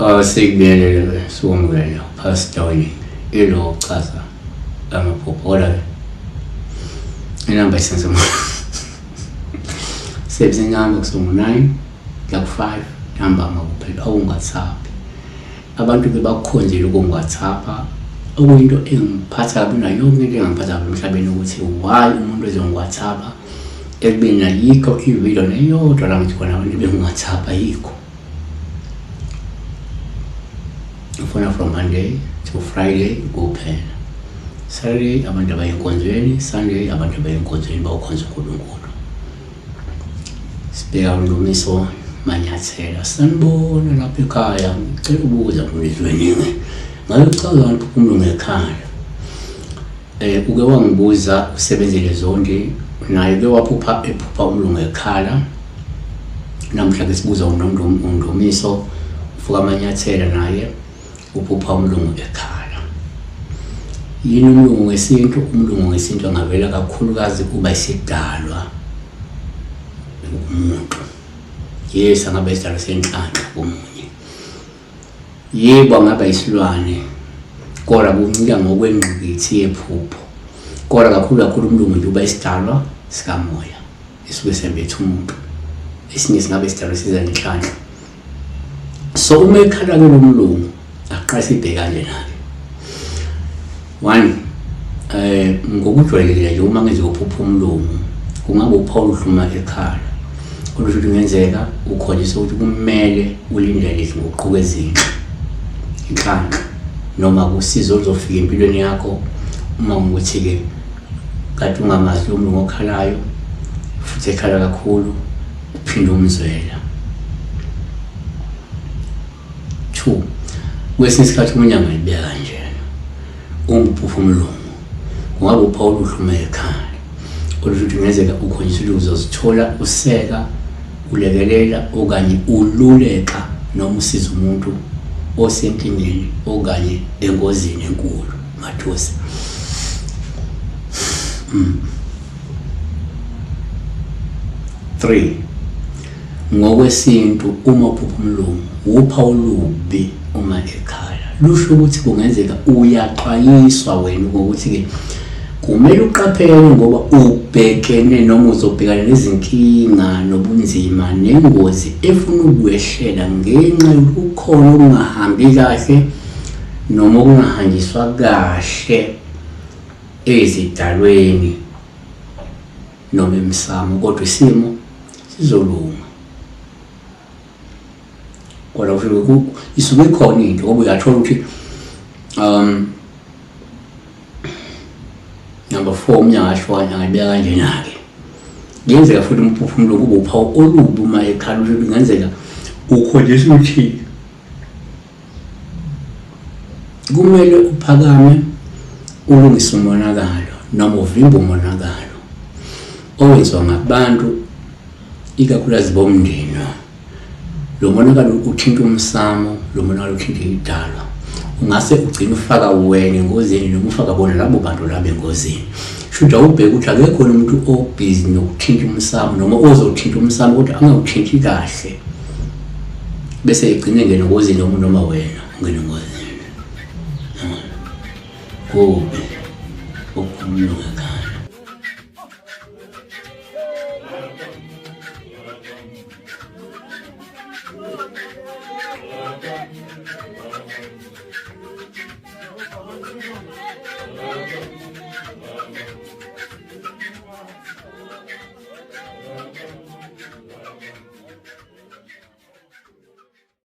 Sikubiyelele siwumukele Pastor ilo chaza amaphupho ola inamba isenze sebenzinanga kusumu 9 ku5 namba makuphela awungathaphi abantu ke bakukhonzile ukungathapha okuyinto engiphatha kabi nayo yonke into engiphatha kabi emhlabeni ukuthi why umuntu ezongwathapha ekubeni ayikho ivideo neyodwa la ngithi khona abantu bengathapha yikho. From Monday to Friday kuphela. Saturday abantu abayinkonzweni, Sunday abantu abayinkonzweni bawukhonza uNkulunkulu. Sibheka uNdumiso Manyathela sanibona lapha ekhaya ngicela ukubuza kumizweningi ngabe uchaza umphefumulo ngekhaya. Uke wangibuza usebenzele zonke naye ke waphupha ephupha umlungu ekhala. Namhla ke sibuza uNdumiso ufuka Manyathela naye uphupha umlungu ekhala. Yini umlungu wesintu? Umlungu wesintu angavela kakhulukazi kuba isidalwa umuntu. Yes, angabe isidalwa senhlanhla komunye. Yebo angaba isilwane kodwa kuncika ngokwengqikithi yephupho. Kodwa kakhulu umlungu nje uba isidalwa sikamoya isuke sembethe umuntu. Esinye singabe isidalwa siza nenhlanhla. So uma ekhala ke lo mlungu aqala sibhekane naye. 1 ngokujwayelekile nje uma ngizophupha umlungu kungabe uPaul uhluma ekhala olusho kungenzeka ukhonjiswa ukuthi kumele ulindele ngokuqhubeka ezinhle inhlanhla noma kusizo oluzofika empilweni yakho uma ukuthi ke kade ungamazi umlungu okhalayo futhi ekhala kakhulu uphinde umzwela. 2 kwesinye isikhathi umuntu angayibeka kanjena umphupho umlungu kungabe uPaul uhluma ekhaya olusho kungenzeka ukhonjiswa ukuthi uzozithola useka ulekelela okanye ululeka noma usiza umuntu osenkingeni okanye engozini enkulu mathosi. 3 ngokwesintu uma uphupha umlungu uPaul ubi uma ekhala lusho ukuthi kungenzeka uyaxwayiswa wena ukuthi ke kumele uqaphele ngoba ubhekene noma uzobhekana nezinkinga nobunzima nengozi efuna ukwehlela ngenxa yokukhona okungahambi kahle noma okungahanjiswa kahle ezidalweni noma emsamo kodwa isimo sizolunga. Kodwa kusho isuke khona into ngoba uyathola ukuthi number 4 umnyangashwana ngibeka kanjena ke ngenzeka futhi umphupho umlungu kube uphawu olubi uma ekhala ukuthi ngenzeka ukhonjiswa ukuthi kumele uphakame ulungise umonakalo noma uvimbe umonakalo owenziwa ngabantu ikakhulukazi bomndeni. Lo monakalo uthinta umsamo, lo monakalo uthinta idalwa. Ungase ugcine ufaka wena engozini noma ufaka bona labo bantu laba engozini. Shuthi awubheke ukuthi akekho umuntu obusy nokuthinta umsamo noma ozothinta umsamo kodwa angawuthinti kahle bese egcine ngene engozini noma wena ungene engozini. Kube okumlunga.